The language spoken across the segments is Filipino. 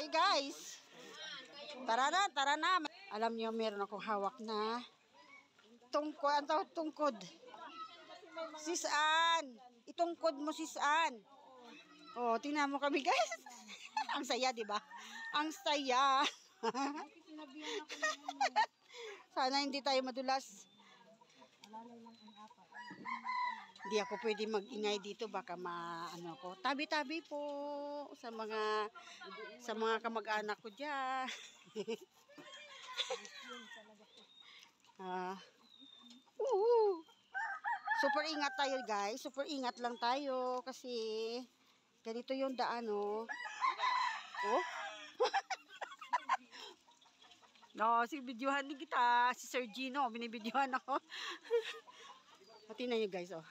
Hi guys. Tara na. Alam niyo meron akong hawak na tungkod. Sisan. Itungkod mo sisan. Oh, tingnan mo kami guys. Ang saya, 'di ba? Ang saya. Sana hindi tayo madulas. Hindi ako pwede mag-ingay dito, baka maano ko. Tabi-tabi po sa mga kamag-anak ko diyan. Super ingat tayo guys. Super ingat lang tayo kasi ganito yung daan, oh. Oh. No, videohan din kita. Si Sir Gino, binibidyohan ako. Tingnan nyo guys, oh.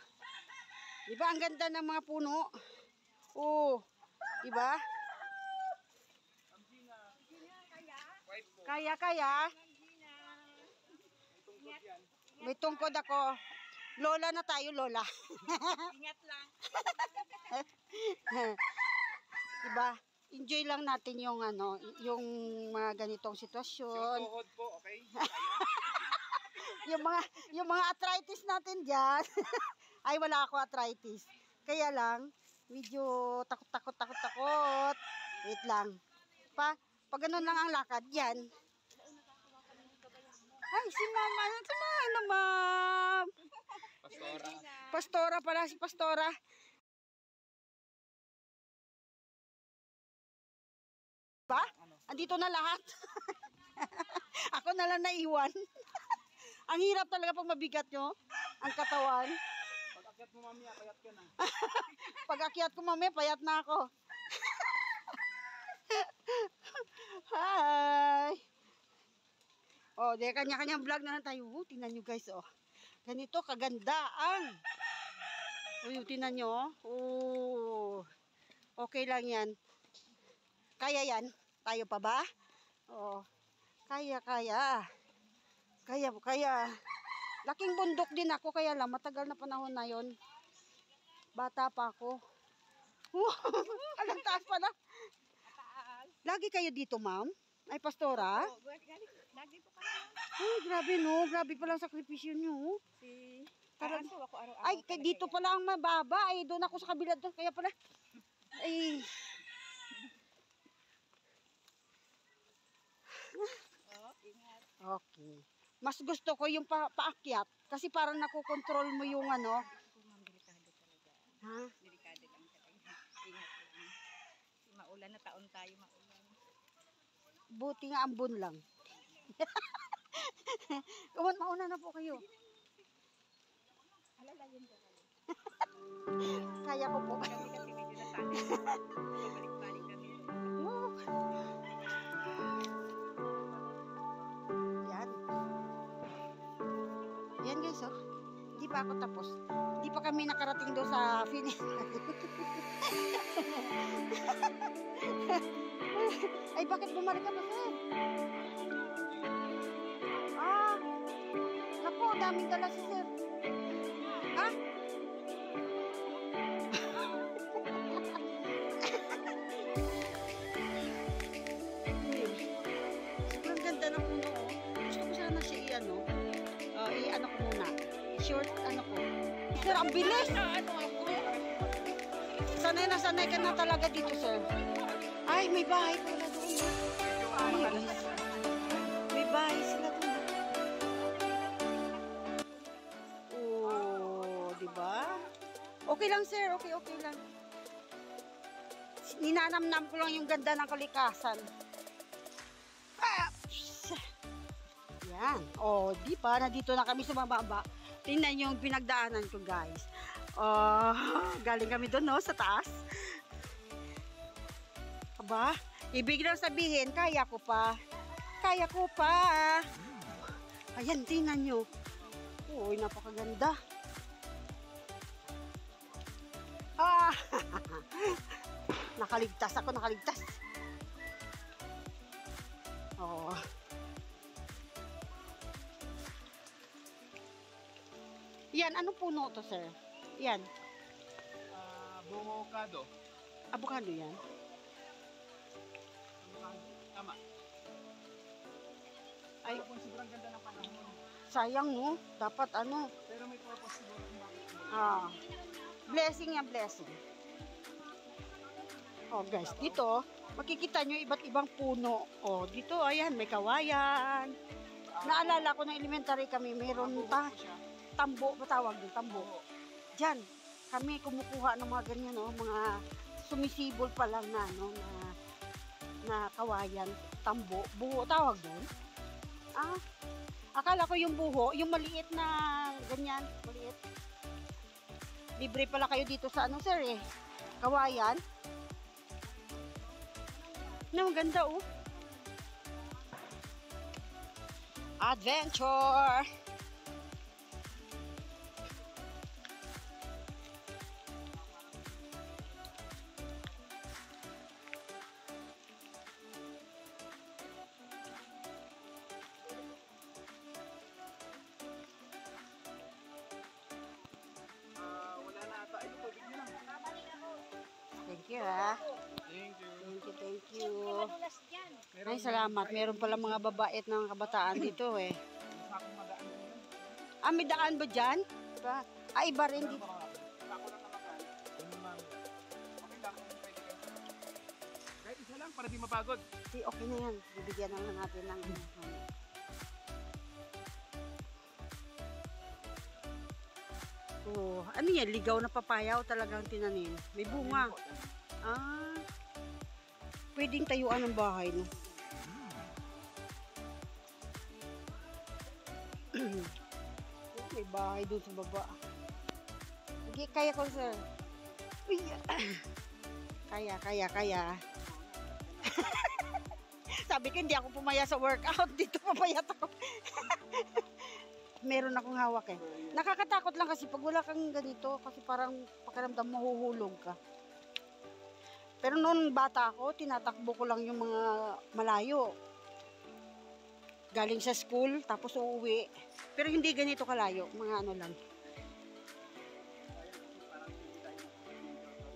Diba ang ganda ng mga puno? Oh, diba? Kaya. May tungkod ako. Lola na tayo, Lola. Ingat lang. Diba? Enjoy lang natin yung yung mga ganitong sitwasyon. Tuhod po, okay? yung mga arthritis natin diyan. Ay, wala ako arthritis. Kaya lang medyo takot. Wait lang. Pag ganun lang ang lakad, yan. Ay, si Mama, ano ma'am? Pastora pala, si Pastora. Ba? Andito na lahat. Ako na lang naiwan. Ang hirap talaga pag mabigat nyo ang katawan. Pag-akyat mo mamaya, payat ka na. Pag-akyat ko mamaya, payat na ako. Hi! Oh, di kanya-kanyang vlog na lang tayo. Tingnan nyo guys, oh. Ganito kaganda ang. Tingnan nyo, oh. Okay lang yan. Kaya yan? Tayo pa ba? Oo. Kaya. Laking bundok din ako, kaya lang matagal na panahon na yon. Bata pa ako. Alang taas pa na. Lagi kayo dito, ma'am? Ay, Pastora? Lagi po kami. Ay, grabe no. Grabe palang sakripisyo nyo. Ako araw-araw. Ay, dito pala ang mababa. Ay, doon ako sa kabila doon. Kaya pala. Ay. Ingat. Okay. Mas gusto ko yung paakyat kasi parang nakokontrol mo yung ano. Delikado talaga. Ha? Delikado lang talaga. Ingat lang. Maulan na taon tayo, maulan. Buti nga ambon lang. Mauna na po kayo. Alalayan ka kami. Kaya ko po. Kami kasi medyo nasanay. Balik-balik kami. Yan guys, oh. Hindi pa ako tapos. Hindi pa kami nakarating doon sa finish. Ay, bakit bumalik ka pa, sir? Naku, daming dala si sir. Sobrang ganda ng puno, oh. Gusto ko sana siya i-ano ko muna. Short, ko. Sir, ang bilis! Sanay ka na talaga dito, sir. Ay, may bahay pala doon. May bahay sila doon. Oh, diba? Okay lang, sir. Okay lang. Ninanamnam ko lang yung ganda ng kalikasan. Yan. Oh, di ba? Nandito na kami sa mababa. Tingnan yung pinagdaanan ko, guys. Oh, galing kami doon, no? Sa taas. Aba, ibig lang sabihin, kaya ko pa. Ayan, tingnan nyo. Uy, napakaganda. Nakaligtas ako. Oh. Yan, anong puno to, sir? Yan. Avocado. Avocado yan. Ay, Ay, kung sobrang ganda ng panahon. sayang no. Dapat ano. Pero may purpose siguro kung bakit umulan. Ah, blessing yan, blessing. Oh guys, dito, makikita nyo iba't ibang puno. Oh, dito, ayan, may kawayan. Naalala ko ng elementary kami, mayroon pa, Siya. tambo, matawag doon, tambo. Diyan, kami kumukuha ng mga ganyan, oh, mga sumisibol pa lang na, no, na kawayan, tambo, buho, tawag doon. Ah, akala ko yung buho, yung maliit na ganyan, maliit. Libre pala kayo dito sa ano, sir, eh, kawayan. No, ganda, oh. Adventure! Wala na ata. Ay, tubig nyo lang. Thank you, ha. Thank you. Thank you, thank you. Madulas dyan. Ay, salamat. Meron pala mga babait ng kabataan dito, eh. Sa akong madaan nyo yun. Ah, may daan ba dyan? Diba? Ah, iba rin dito. Ako lang namakan. Okay lang kung pwede kayo. Kahit isa lang para di mapagod. Di, okay na yan. Bibigyan na lang natin ng... Oh, ano yan? Ligaw na papaya o talagang tinanim? May bunga. Ah, pwedeng tayuan ng bahay, no? May bahay doon sa baba. Sige, kaya ko, sir. Uy, kaya. Sabi ko, hindi ako pumaya sa workout. Dito pumayat ako. Meron akong hawak, eh. Nakakatakot lang kasi pag wala kang ganito, kasi parang pakiramdam mahuhulog ka. Pero noon bata ako, tinatakbo ko lang yung mga malayo. Galing sa school, tapos uuwi. Pero hindi ganito kalayo, mga ano lang.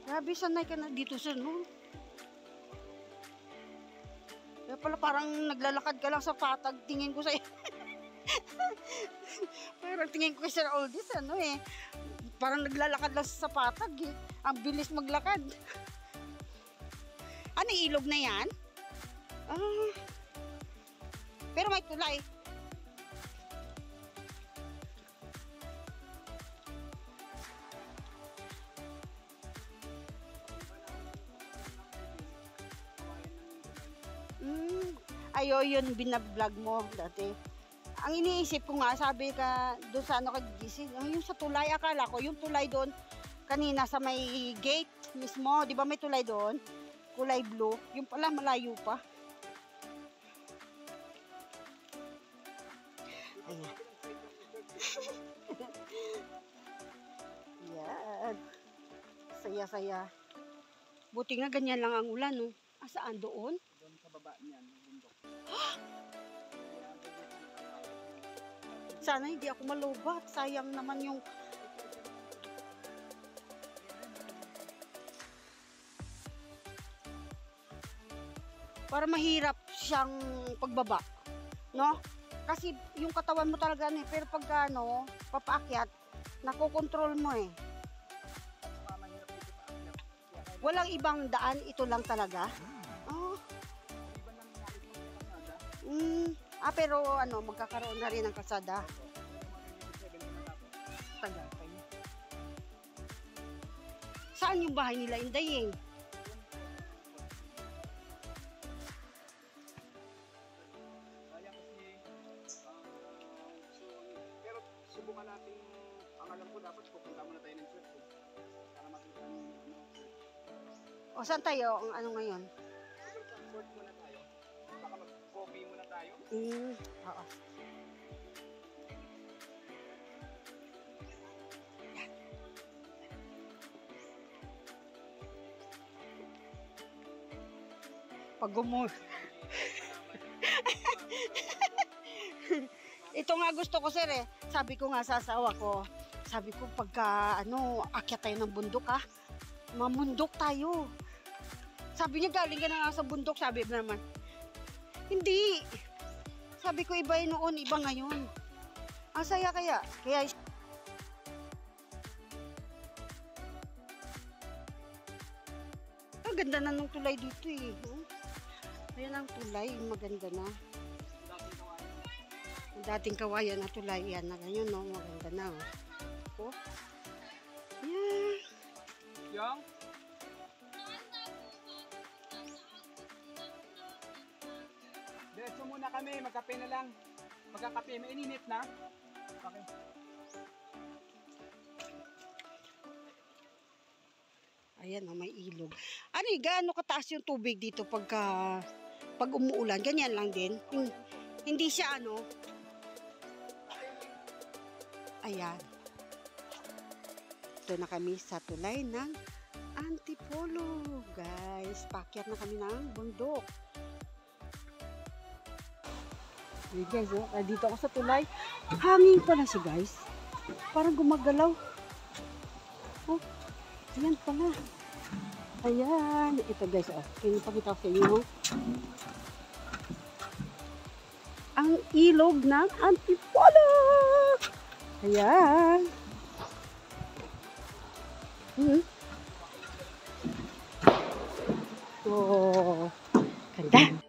Grabe, sanay ka na dito sa no? Kaya pala parang naglalakad ka lang sa patag, tingin ko sa parang tingin ko kay Sir Oldis, ano eh. Parang naglalakad lang sa patag eh. Ang bilis maglakad. Ano, ilog na yan? Ah. Pero may tulay. Ayo, yun binablog mo dati. Ang iniisip ko nga, sabi ka doon sa ano kagising, yung sa tulay, akala ko yung tulay doon kanina sa may gate mismo, di ba may tulay doon? Kulay blue, yung pala malayo pa. Ayan. Yan. Saya-saya. Buti nga ganyan lang ang ulan, no? Ah, saan doon? Doon sa baba niyan, bundok. Sana hindi ako malubat. Sayang naman yung... Para mahirap siyang pagbaba. No? Kasi yung katawan mo talaga, eh. Pero pagka, ano, papaakyat, nakokontrol mo, eh. Saka mahirap dito paakyat. Kaya kailangan Walang ibang daan, ito lang talaga. Oh. iba lang nalit mo yung kasada. Pero ano, magkakaroon na rin ng kalsada. Pero mga 27 na natapos. Tagal pa yun. Saan yung bahay nila, Inday, eh? Kaya kasi, pero subukan natin, ang alam ko dapat pupunta muna tayo ng church. Para makita ng church. O, saan tayo? Ang ano ngayon? Short muna tayo. Baka mag-coffee muna tayo. Oo. Pag ito nga gusto ko, sir, eh. Sabi ko nga sa asawa ko, sabi ko pagka ano, akyat tayo ng bundok, ha? Mamundok tayo. Sabi niya galing ka na nga sa bundok, sabi mo naman. Hindi. Sabi ko iba yun noon, iba ngayon. Ang saya kaya. Kaya ang ganda na ng tulay dito eh. Ayan ang tulay, maganda na. Ang dating kawayan na tulay, yan na ganyan, no? Maganda na, oh. Oh. Yeah. Yung? Diretso muna kami, magkape na lang. Magkakape, maininit na. Okay. Ayan, oh, may ilog. Ano eh, gaano kataas yung tubig dito pag umuulan? Ganyan lang din. Hindi siya ano. Ayan. Ito na kami sa tulay ng Antipolo. Guys, paakyat na kami ng bundok. Hey guys, oh, dito ako sa tulay. Hangin pala siya, guys. Parang gumagalaw. Oh, ayan pala. Ayan. Ito guys, oh. Pinapakita ko sa inyo. Ang ilog ng Antipolo. Ayan. Oh, ganda.